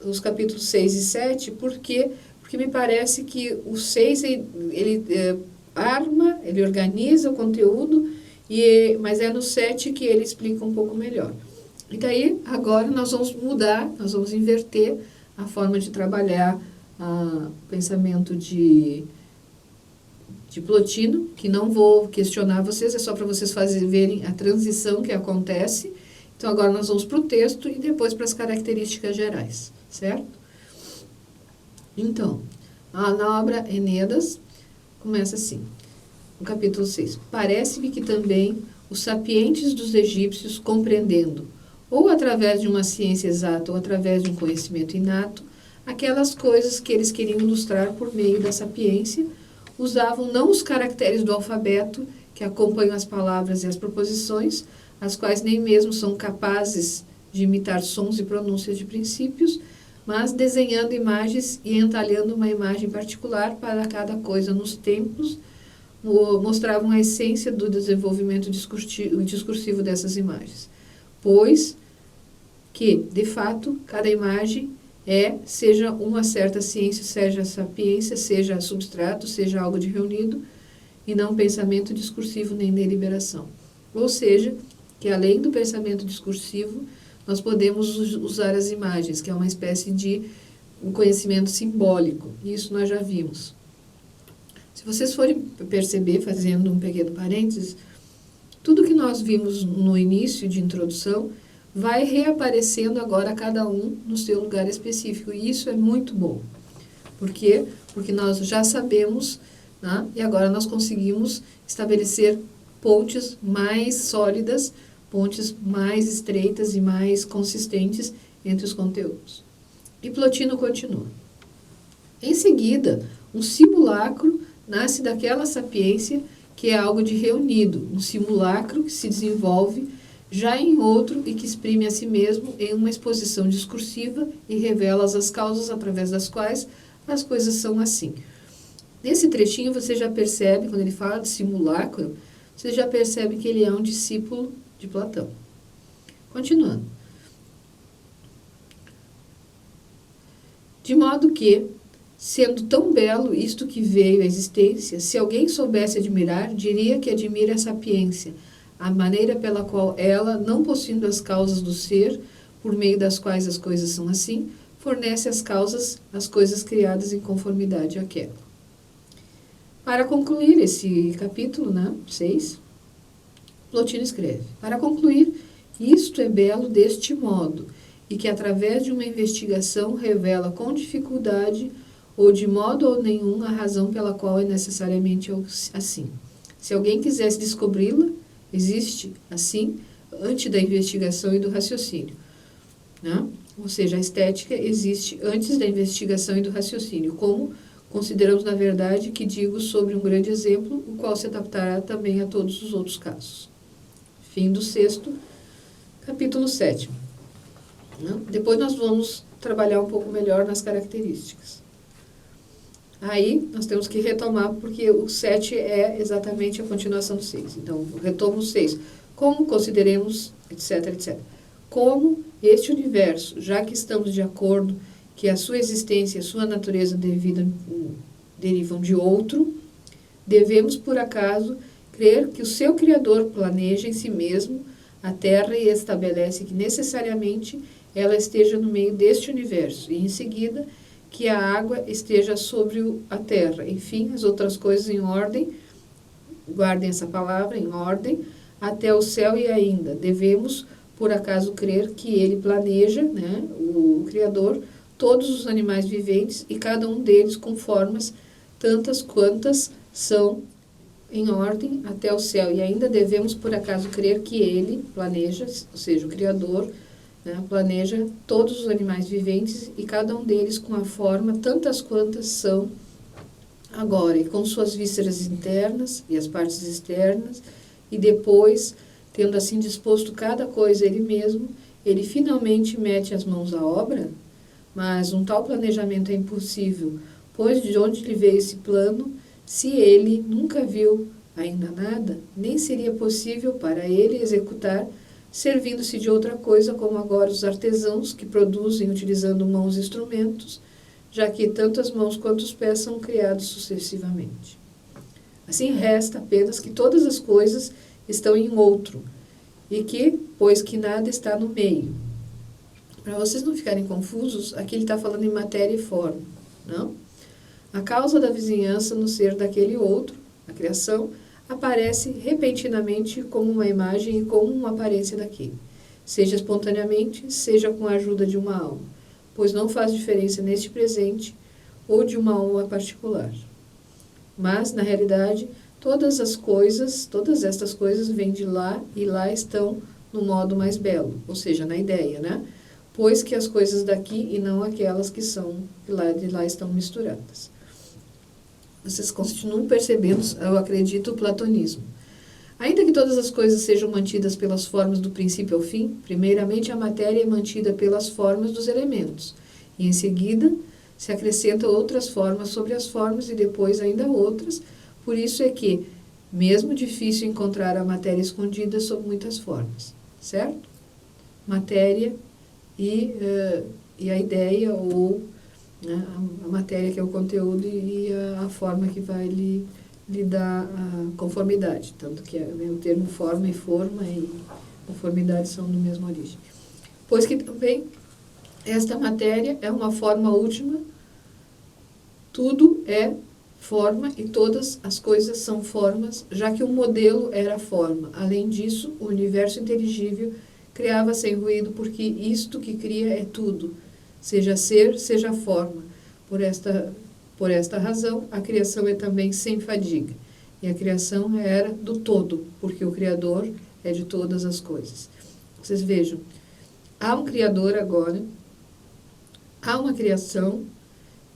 os capítulos 6 e 7, porque me parece que o 6, ele arma, ele organiza o conteúdo, mas é no 7 que ele explica um pouco melhor. E daí, agora, nós vamos mudar, nós vamos inverter a forma de trabalhar o pensamento de Plotino, que não vou questionar vocês, é só para vocês verem a transição que acontece. Então, agora nós vamos para o texto e depois para as características gerais, certo? Então, na obra Eneadas, começa assim, no capítulo 6. Parece-me que também os sapientes dos egípcios, compreendendo, ou através de uma ciência exata ou através de um conhecimento inato, aquelas coisas que eles queriam ilustrar por meio da sapiência, usavam não os caracteres do alfabeto, que acompanham as palavras e as proposições, as quais nem mesmo são capazes de imitar sons e pronúncias de princípios, mas desenhando imagens e entalhando uma imagem particular para cada coisa nos tempos, mostravam a essência do desenvolvimento discursivo dessas imagens. Pois que, de fato, cada imagem seja uma certa ciência, seja sapiência, seja substrato, seja algo de reunido, e não pensamento discursivo nem deliberação. Ou seja, que além do pensamento discursivo, nós podemos usar as imagens, que é uma espécie de um conhecimento simbólico. Isso nós já vimos. Se vocês forem perceber, fazendo um pequeno parênteses, tudo que nós vimos no início de introdução vai reaparecendo agora cada um no seu lugar específico. E isso é muito bom. Por quê? Porque nós já sabemos, né? E agora nós conseguimos estabelecer pontes mais sólidas, pontes mais estreitas e mais consistentes entre os conteúdos. E Plotino continua. Em seguida, um simulacro nasce daquela sapiência que é algo de reunido, um simulacro que se desenvolve já em outro e que exprime a si mesmo em uma exposição discursiva e revela as causas através das quais as coisas são assim. Nesse trechinho você já percebe, quando ele fala de simulacro, você já percebe que ele é um discípulo de Platão. Continuando. De modo que, sendo tão belo isto que veio à existência, se alguém soubesse admirar, diria que admira a sapiência, a maneira pela qual ela, não possuindo as causas do ser, por meio das quais as coisas são assim, fornece as causas, as coisas criadas em conformidade àquela. Para concluir esse capítulo, 6, Plotino escreve: para concluir, isto é belo deste modo, e que através de uma investigação revela com dificuldade ou de modo ou nenhum a razão pela qual é necessariamente assim. Se alguém quisesse descobri-la, existe assim antes da investigação e do raciocínio. Né? Ou seja, a estética existe antes da investigação e do raciocínio, como consideramos, na verdade, que digo sobre um grande exemplo, o qual se adaptará também a todos os outros casos. Fim do 6º, capítulo 7. né? Depois nós vamos trabalhar um pouco melhor nas características. Aí nós temos que retomar, porque o 7 é exatamente a continuação do 6. Então, retomo o 6. Como consideremos, etc, etc. Como este universo, já que estamos de acordo que a sua existência e a sua natureza derivam de outro, devemos, por acaso, crer que o seu Criador planeja em si mesmo a Terra e estabelece que necessariamente ela esteja no meio deste universo, e em seguida que a água esteja sobre a Terra. Enfim, as outras coisas em ordem, guardem essa palavra, em ordem, até o céu, e ainda devemos, por acaso, crer que ele planeja, né, o Criador, todos os animais viventes e cada um deles com formas tantas quantas são em ordem até o céu. E ainda devemos, por acaso, crer que ele planeja, ou seja, o Criador, né, planeja todos os animais viventes e cada um deles com a forma tantas quantas são agora, e com suas vísceras internas e as partes externas, e depois, tendo assim disposto cada coisa ele mesmo, ele finalmente mete as mãos à obra. Mas um tal planejamento é impossível, pois de onde lhe veio esse plano, se ele nunca viu ainda nada, nem seria possível para ele executar, servindo-se de outra coisa, como agora os artesãos que produzem utilizando mãos e instrumentos, já que tanto as mãos quanto os pés são criados sucessivamente. Assim resta apenas que todas as coisas estão em outro, e que, pois que nada está no meio. Para vocês não ficarem confusos, aqui ele está falando em matéria e forma, não? A causa da vizinhança no ser daquele outro, a criação, aparece repentinamente como uma imagem e como uma aparência daquele, seja espontaneamente, seja com a ajuda de uma alma, pois não faz diferença neste presente ou de uma alma particular. Mas, na realidade, todas estas coisas vêm de lá e lá estão no modo mais belo, ou seja, na ideia, né? Pois que as coisas daqui e não aquelas que são de lá estão misturadas. Vocês continuam percebendo, eu acredito, o platonismo. Ainda que todas as coisas sejam mantidas pelas formas do princípio ao fim, primeiramente a matéria é mantida pelas formas dos elementos, e em seguida se acrescentam outras formas sobre as formas e depois ainda outras. Por isso é que, mesmo difícil encontrar a matéria escondida sob muitas formas, certo? Matéria e a ideia, ou né, a matéria que é o conteúdo e a forma que vai lhe dar a conformidade. Tanto que o termo forma e conformidade são da mesma origem. Pois que também esta matéria é uma forma última, tudo é forma e todas as coisas são formas, já que o modelo era forma. Além disso, o universo inteligível criava sem ruído, porque isto que cria é tudo, seja ser, seja forma. Por esta razão, a criação é também sem fadiga. E a criação era do todo, porque o Criador é de todas as coisas. Vocês vejam, há um Criador agora, há uma criação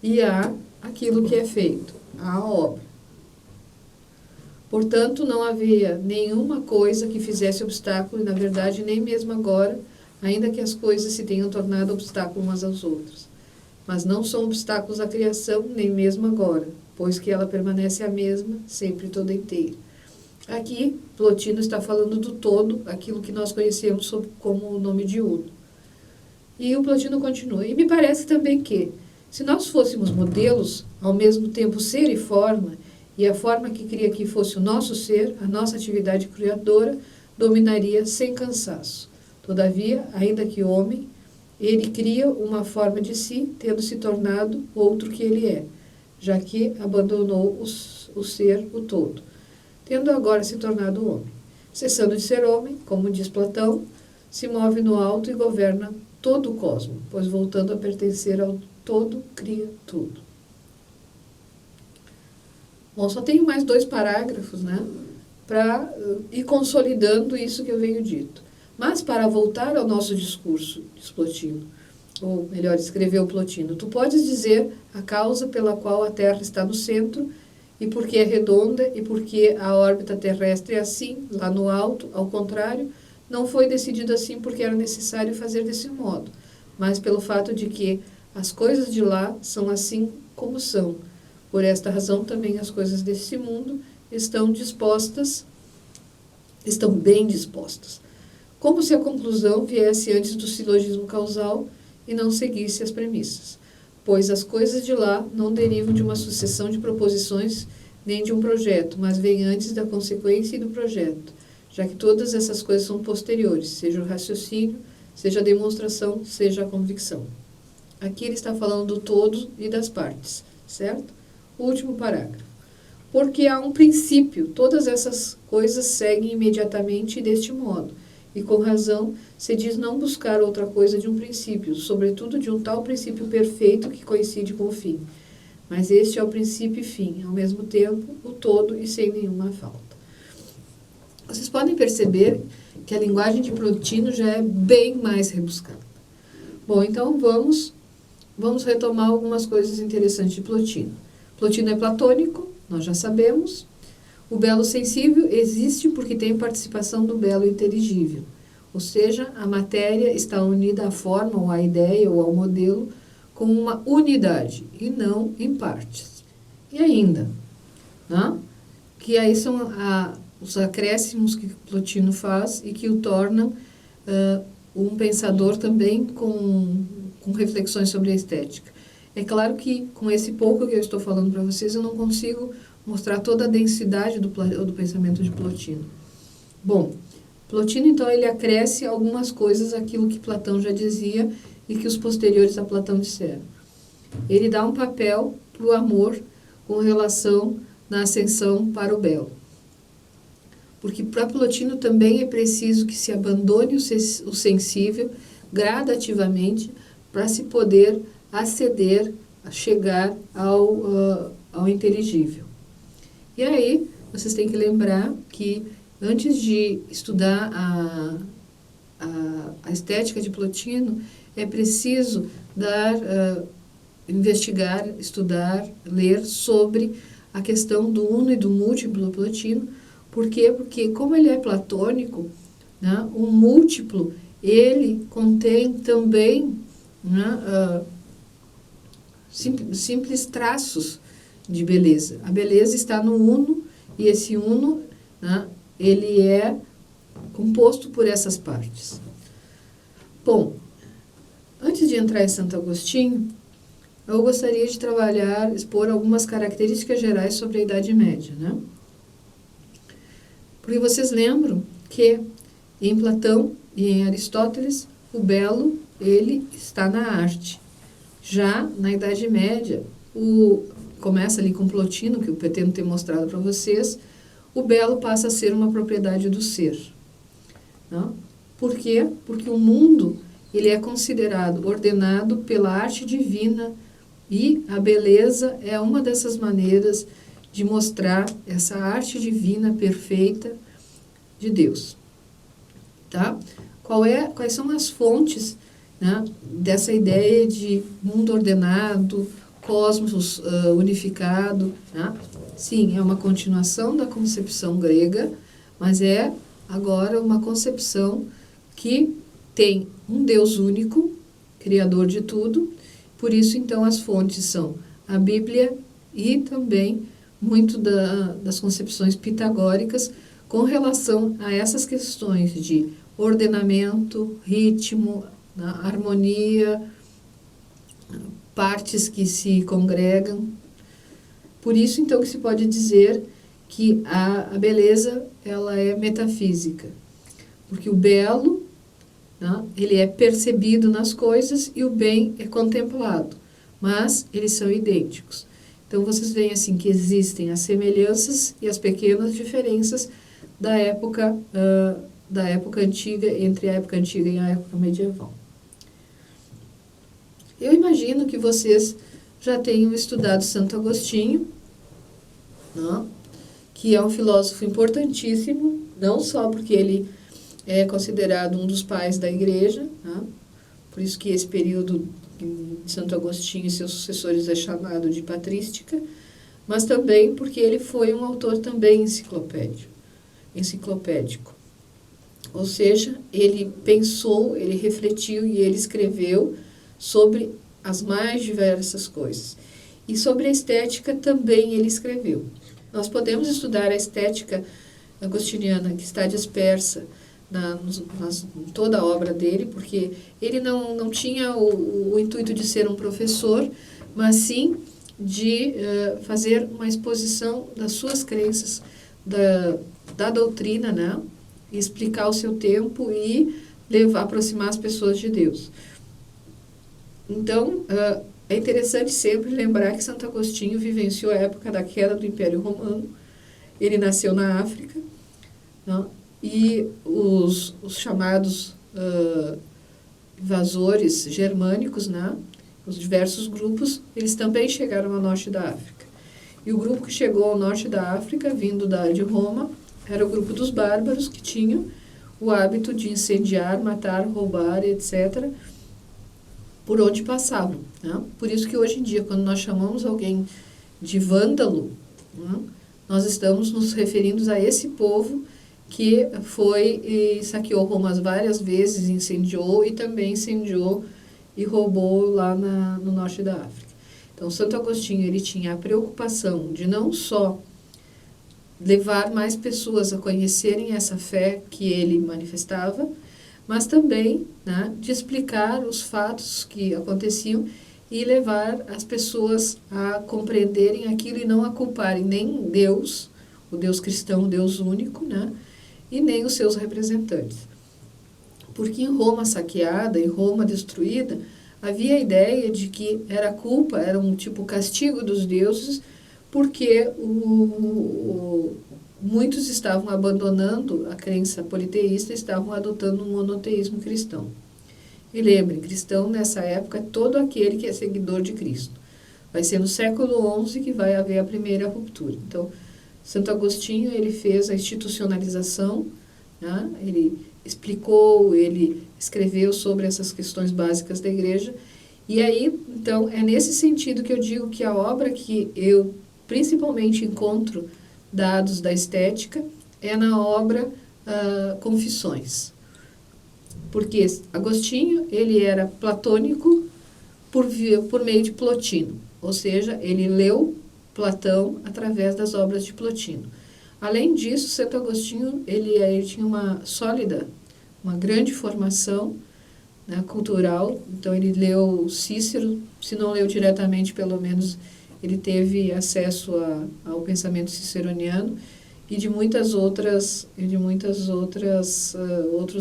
e há aquilo que é feito, a obra. Portanto, não havia nenhuma coisa que fizesse obstáculo, e na verdade nem mesmo agora, ainda que as coisas se tenham tornado obstáculo umas às outras. Mas não são obstáculos à criação, nem mesmo agora, pois que ela permanece a mesma, sempre toda inteira. Aqui, Plotino está falando do todo, aquilo que nós conhecemos como o nome de uno. E o Plotino continua, e me parece também que, se nós fôssemos modelos, ao mesmo tempo ser e forma, e a forma que cria que fosse o nosso ser, a nossa atividade criadora, dominaria sem cansaço. Todavia, ainda que homem, ele cria uma forma de si, tendo se tornado outro que ele é, já que abandonou o ser, o todo, tendo agora se tornado homem. Cessando de ser homem, como diz Platão, se move no alto e governa todo o cosmos, pois voltando a pertencer ao todo, cria tudo. Bom, só tenho mais 2 parágrafos, né, para ir consolidando isso que eu venho dito. Mas, para voltar ao nosso discurso, diz Plotino, ou melhor, escreveu Plotino, tu podes dizer a causa pela qual a Terra está no centro, e porque é redonda, e porque a órbita terrestre é assim, lá no alto, ao contrário, não foi decidido assim porque era necessário fazer desse modo, mas pelo fato de que as coisas de lá são assim como são. Por esta razão, também as coisas desse mundo estão bem dispostas. Como se a conclusão viesse antes do silogismo causal e não seguisse as premissas. Pois as coisas de lá não derivam de uma sucessão de proposições nem de um projeto, mas vêm antes da consequência e do projeto, já que todas essas coisas são posteriores, seja o raciocínio, seja a demonstração, seja a convicção. Aqui ele está falando do todo e das partes, certo? Último parágrafo. Porque há um princípio, todas essas coisas seguem imediatamente deste modo, e com razão se diz não buscar outra coisa de um princípio, sobretudo de um tal princípio perfeito que coincide com o fim. Mas este é o princípio e fim, ao mesmo tempo, o todo e sem nenhuma falta. Vocês podem perceber que a linguagem de Plotino já é bem mais rebuscada. Bom, então vamos retomar algumas coisas interessantes de Plotino. Plotino é platônico, nós já sabemos. O belo sensível existe porque tem participação do belo inteligível. Ou seja, a matéria está unida à forma, ou à ideia, ou ao modelo, com uma unidade, e não em partes. E ainda, né? Que aí são os acréscimos que Plotino faz e que o tornam um pensador também com reflexões sobre a estética. É claro que com esse pouco que eu estou falando para vocês, eu não consigo mostrar toda a densidade do pensamento de Plotino. Bom, Plotino, então, ele acresce algumas coisas àquilo que Platão já dizia e que os posteriores a Platão disseram. Ele dá um papel para o amor com relação na ascensão para o belo. Porque para Plotino também é preciso que se abandone o sensível gradativamente para se poder aceder, a chegar ao inteligível. E aí, vocês têm que lembrar que antes de estudar a estética de Plotino, é preciso investigar, estudar, ler sobre a questão do uno e do múltiplo Plotino. Por quê? Porque como ele é platônico, né, o múltiplo, ele contém também, né, simples traços de beleza. A beleza está no uno, e esse uno, né, ele é composto por essas partes. Bom, antes de entrar em Santo Agostinho, eu gostaria de expor algumas características gerais sobre a Idade Média, né? Porque vocês lembram que em Platão e em Aristóteles, o belo, ele está na arte. Já na Idade Média, começa ali com Plotino, que eu pretendo ter mostrado para vocês, o belo passa a ser uma propriedade do ser. Não? Por quê? Porque o mundo, ele é considerado ordenado pela arte divina, e a beleza é uma dessas maneiras de mostrar essa arte divina perfeita de Deus. Tá? Quais são as fontes, né, dessa ideia de mundo ordenado, cosmos unificado? Né? Sim, é uma continuação da concepção grega, mas é agora uma concepção que tem um Deus único, criador de tudo. Por isso, então, as fontes são a Bíblia e também muito das concepções pitagóricas com relação a essas questões de ordenamento, ritmo, harmonia, partes que se congregam. Por isso, então, que se pode dizer que a beleza, ela é metafísica, porque o belo, né, ele é percebido nas coisas e o bem é contemplado, mas eles são idênticos. Então, vocês veem assim que existem as semelhanças e as pequenas diferenças da época antiga, entre a época antiga e a época medieval. Eu imagino que vocês já tenham estudado Santo Agostinho, né, que é um filósofo importantíssimo, não só porque ele é considerado um dos pais da Igreja, né, por isso que esse período de Santo Agostinho e seus sucessores é chamado de patrística, mas também porque ele foi um autor também enciclopédico. Ou seja, ele pensou, ele refletiu e ele escreveu sobre as mais diversas coisas. E sobre a estética também ele escreveu. Nós podemos estudar a estética agostiniana que está dispersa em toda a obra dele, porque ele não tinha o intuito de ser um professor, mas sim de fazer uma exposição das suas crenças, da doutrina, né? E explicar o seu tempo e aproximar as pessoas de Deus. Então, é interessante sempre lembrar que Santo Agostinho vivenciou a época da queda do Império Romano. Ele nasceu na África, né? E os chamados invasores germânicos, né? Os diversos grupos, eles também chegaram ao norte da África. E o grupo que chegou ao norte da África, vindo de Roma, era o grupo dos bárbaros, que tinham o hábito de incendiar, matar, roubar, etc., por onde passavam, né? Por isso que hoje em dia, quando nós chamamos alguém de vândalo, né, nós estamos nos referindo a esse povo que foi e saqueou Roma várias vezes, incendiou e também incendiou e roubou lá no norte da África. Então, Santo Agostinho, ele tinha a preocupação de não só levar mais pessoas a conhecerem essa fé que ele manifestava, mas também, né, de explicar os fatos que aconteciam e levar as pessoas a compreenderem aquilo e não a culparem nem Deus, o Deus cristão, o Deus único, né, e nem os seus representantes. Porque em Roma saqueada, em Roma destruída, havia a ideia de que era um tipo castigo dos deuses, porque muitos estavam abandonando a crença politeísta e estavam adotando um monoteísmo cristão. E lembrem, cristão nessa época é todo aquele que é seguidor de Cristo. Vai ser no século XI que vai haver a primeira ruptura. Então, Santo Agostinho, ele fez a institucionalização, né? Ele explicou, ele escreveu sobre essas questões básicas da igreja. E aí, então, é nesse sentido que eu digo que a obra que eu principalmente encontro dados da estética é na obra Confissões. Porque Agostinho, ele era platônico por meio de Plotino, ou seja, ele leu Platão através das obras de Plotino. Além disso, Santo Agostinho, ele tinha uma grande formação, né, cultural. Então, ele leu Cícero, se não leu diretamente, pelo menos ele teve acesso ao pensamento ciceroniano e de outros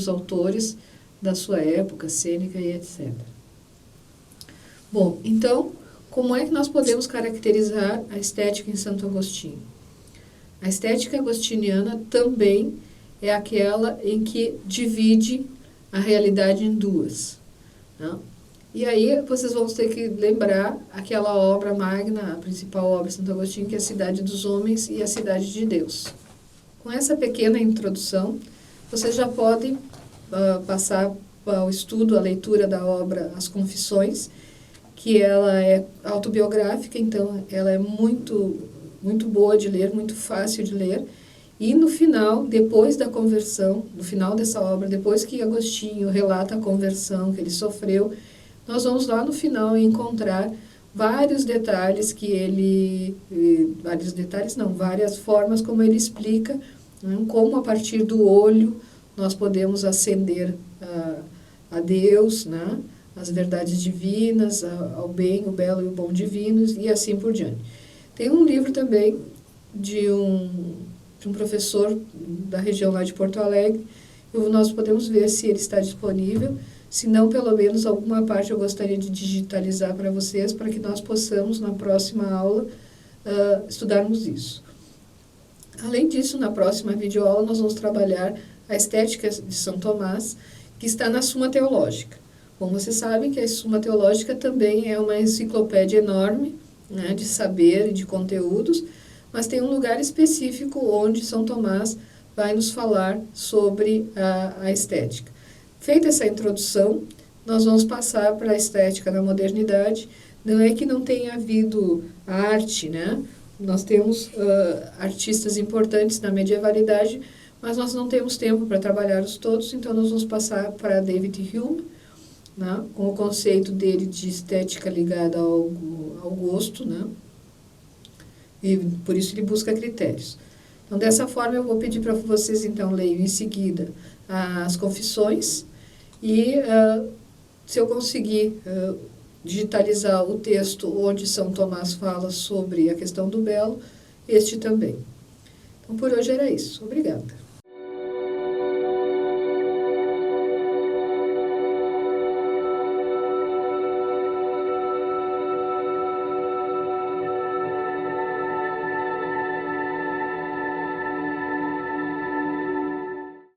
autores da sua época, Sêneca e etc. Bom, então, como é que nós podemos caracterizar a estética em Santo Agostinho? A estética agostiniana também é aquela em que divide a realidade em duas, né? E aí vocês vão ter que lembrar aquela obra magna, a principal obra de Santo Agostinho, que é a Cidade dos Homens e a Cidade de Deus. Com essa pequena introdução, vocês já podem passar ao estudo, a leitura da obra As Confissões, que ela é autobiográfica, então ela é muito, muito boa de ler, muito fácil de ler. E no final, depois da conversão, no final dessa obra, depois que Agostinho relata a conversão que ele sofreu, nós vamos lá no final encontrar vários detalhes várias formas como ele explica, né, como a partir do olho nós podemos ascender a Deus, né, as verdades divinas, ao bem, o belo e o bom divinos e assim por diante. Tem um livro também de um professor da região lá de Porto Alegre, nós podemos ver se ele está disponível. Se não, pelo menos alguma parte eu gostaria de digitalizar para vocês, para que nós possamos, na próxima aula, estudarmos isso. Além disso, na próxima videoaula, nós vamos trabalhar a estética de São Tomás, que está na Suma Teológica. Como vocês sabem, que a Suma Teológica também é uma enciclopédia enorme, né, de saber e de conteúdos, mas tem um lugar específico onde São Tomás vai nos falar sobre a estética. Feita essa introdução, nós vamos passar para a estética da modernidade. Não é que não tenha havido arte, né? Nós temos artistas importantes na medievalidade, mas nós não temos tempo para trabalhá-los todos, então nós vamos passar para David Hume, né, com o conceito dele de estética ligada ao gosto, né, e por isso ele busca critérios. Então, dessa forma, eu vou pedir para vocês, então, leiam em seguida as confissões e, se eu conseguir digitalizar o texto onde São Tomás fala sobre a questão do belo, este também. Então, por hoje era isso. Obrigada.